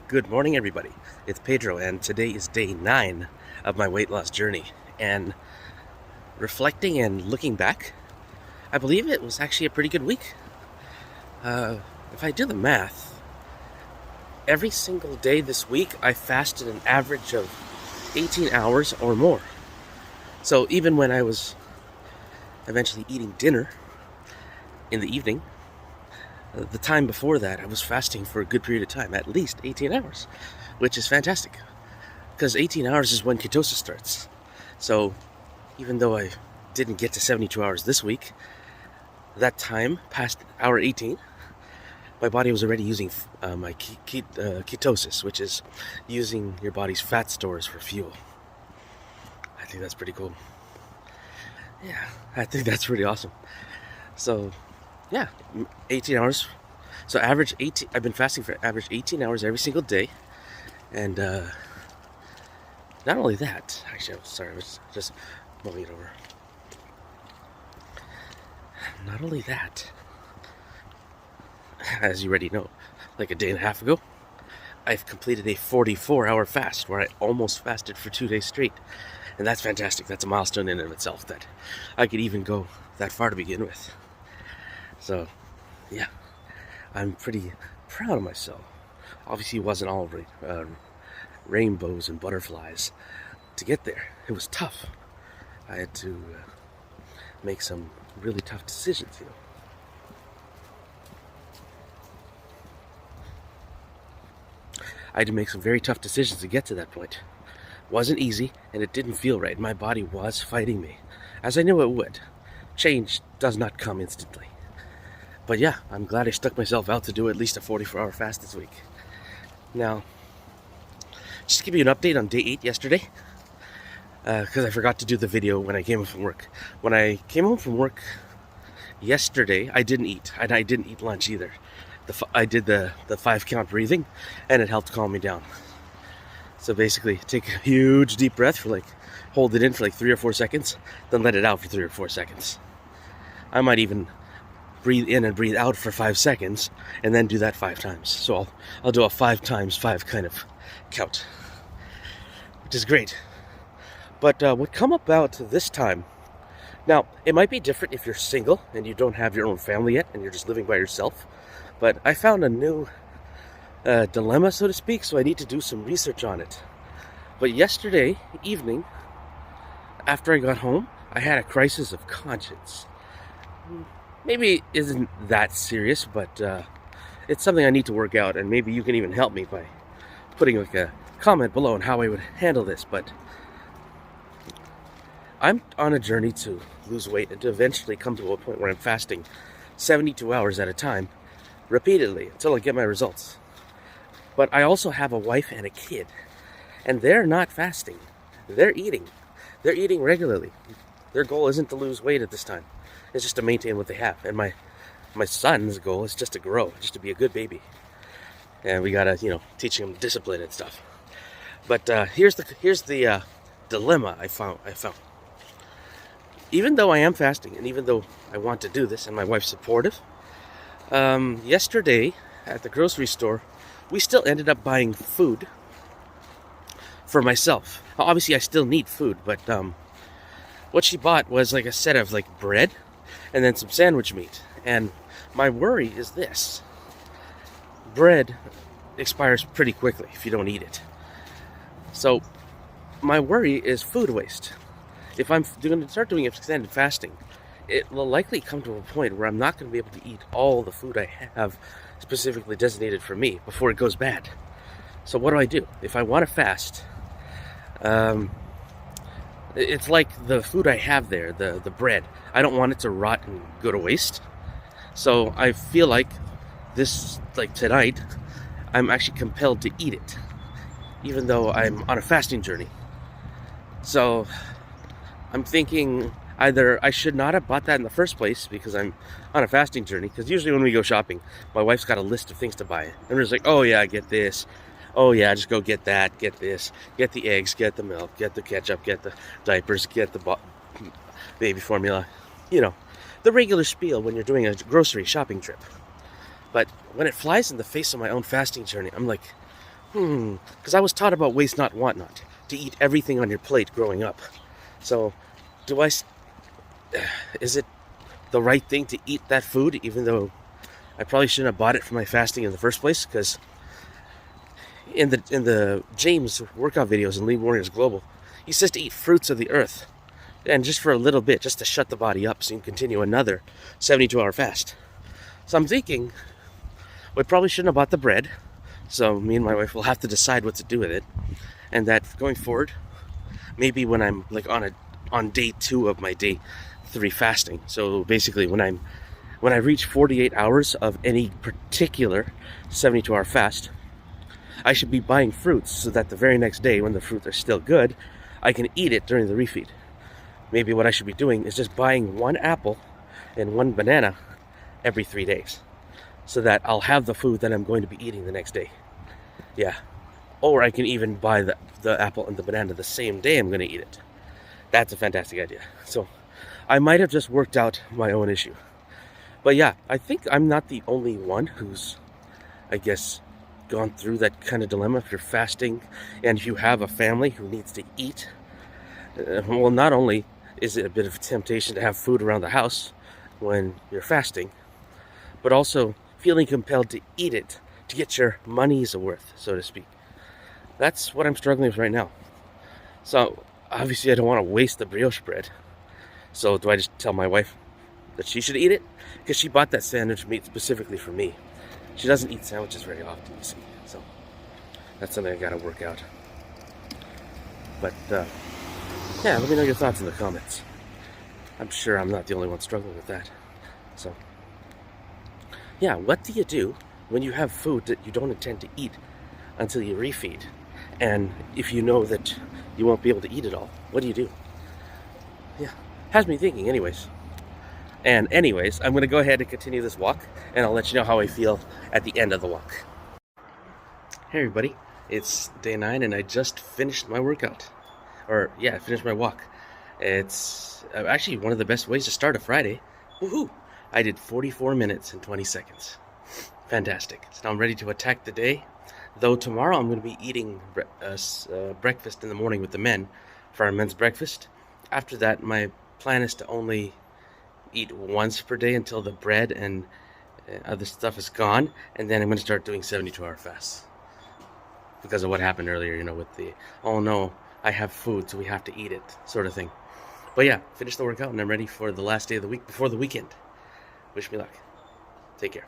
Good morning, everybody. It's Pedro, and today is day 9 of my weight loss journey. And reflecting and looking back, I believe it was actually a pretty good week. If I do the math, every single day this week, I fasted an average of 18 hours or more. So even when I was eventually eating dinner in the evening, the time before that, I was fasting for a good period of time, at least 18 hours, which is fantastic, because 18 hours is when ketosis starts. So even though I didn't get to 72 hours this week, that time past hour 18, my body was already using my ketosis, which is using your body's fat stores for fuel. I think that's pretty cool. Yeah, I think that's pretty awesome. So yeah, 18 hours. So average 18. I've been fasting for average 18 hours every single day, and not only that. Actually, I'm sorry, I was just moving it over. Not only that, as you already know, like a day and a half ago, I've completed a 44-hour fast where I almost fasted for 2 days straight, and that's fantastic. That's a milestone in and of itself that I could even go that far to begin with. So, yeah, I'm pretty proud of myself. Obviously, it wasn't all rainbows and butterflies to get there. It was tough. I had to make some really tough decisions, I had to make some very tough decisions to get to that point. It wasn't easy, and it didn't feel right. My body was fighting me, as I knew it would. Change does not come instantly. But yeah, I'm glad I stuck myself out to do at least a 44-hour fast this week. Now, just to give you an update on day 8 yesterday, because I forgot to do the video when I came home from work. When I came home from work yesterday, I didn't eat, and I didn't eat lunch either. I did the 5-count breathing, and it helped calm me down. So basically, take a huge deep breath hold it in for 3 or 4 seconds, then let it out for 3 or 4 seconds. I might even breathe in and breathe out for 5 seconds, and then do that 5 times. So I'll do a 5 times 5 kind of count, which is great. But what come about this time, now it might be different if you're single and you don't have your own family yet and you're just living by yourself, but I found a new dilemma, so to speak, so I need to do some research on it. But yesterday evening, after I got home, I had a crisis of conscience. Maybe it isn't that serious, but it's something I need to work out, and maybe you can even help me by putting a comment below on how I would handle this. But I'm on a journey to lose weight and to eventually come to a point where I'm fasting 72 hours at a time, repeatedly, until I get my results. But I also have a wife and a kid, and they're not fasting. They're eating. They're eating regularly. Their goal isn't to lose weight at this time. It's just to maintain what they have. And my son's goal is just to grow, just to be a good baby. And we gotta, teaching him discipline and stuff. But here's the dilemma I found. Even though I am fasting, and even though I want to do this, and my wife's supportive, yesterday at the grocery store, we still ended up buying food for myself. Obviously, I still need food, but what she bought was a set of bread and then some sandwich meat. And my worry is this: bread expires pretty quickly if you don't eat it. So my worry is food waste. If I'm going to start doing extended fasting, it will likely come to a point where I'm not going to be able to eat all the food I have specifically designated for me before it goes bad. So what do I do? If I want to fast, it's like the food I have there, the bread. I don't want it to rot and go to waste. So I feel like tonight, I'm actually compelled to eat it, even though I'm on a fasting journey. So I'm thinking either I should not have bought that in the first place because I'm on a fasting journey. Because usually when we go shopping, my wife's got a list of things to buy. And we're just like, oh yeah, get this. Oh yeah, just go get that, get this, get the eggs, get the milk, get the ketchup, get the diapers, get the baby formula. The regular spiel when you're doing a grocery shopping trip. But when it flies in the face of my own fasting journey, I'm like, Because I was taught about waste not, want not, to eat everything on your plate growing up. So, do I? Is it the right thing to eat that food, even though I probably shouldn't have bought it for my fasting in the first place? Because in the James workout videos in Lean Warriors Global, he says to eat fruits of the earth, and just for a little bit, just to shut the body up, so you can continue another 72-hour fast. So I'm thinking we probably shouldn't have bought the bread. So me and my wife will have to decide what to do with it, and that going forward, maybe when I'm like on day 2 of my day 3 fasting. So basically, when I reach 48 hours of any particular 72-hour fast, I should be buying fruits so that the very next day, when the fruits are still good, I can eat it during the refeed. Maybe what I should be doing is just buying 1 apple and 1 banana every 3 days, so that I'll have the food that I'm going to be eating the next day. Yeah. Or I can even buy the apple and the banana the same day I'm going to eat it. That's a fantastic idea. So I might have just worked out my own issue. But yeah, I think I'm not the only one who's, I guess, gone through that kind of dilemma. If you're fasting and if you have a family who needs to eat, well, not only is it a bit of a temptation to have food around the house when you're fasting, but also feeling compelled to eat it to get your money's worth, so to speak. That's what I'm struggling with right now. So obviously I don't want to waste the brioche bread. So do I just tell my wife that she should eat it? Because she bought that sandwich meat specifically for me. She doesn't eat sandwiches very often, you see. So that's something I gotta work out. But yeah, let me know your thoughts in the comments. I'm sure I'm not the only one struggling with that. So yeah, what do you do when you have food that you don't intend to eat until you refeed? And if you know that you won't be able to eat it all, what do? Yeah, has me thinking anyways. And anyways, I'm going to go ahead and continue this walk, and I'll let you know how I feel at the end of the walk. Hey everybody, it's day 9 and I just finished my workout. Or yeah, I finished my walk. It's actually one of the best ways to start a Friday. Woohoo! I did 44 minutes and 20 seconds. Fantastic. So now I'm ready to attack the day. Though tomorrow I'm going to be eating breakfast in the morning with the men for our men's breakfast. After that, my plan is to only eat once per day until the bread and other stuff is gone. And then I'm going to start doing 72-hour fasts. Because of what happened earlier, you know, with the, oh no, I have food, so we have to eat it, sort of thing. But yeah, finish the workout and I'm ready for the last day of the week before the weekend. Wish me luck. Take care.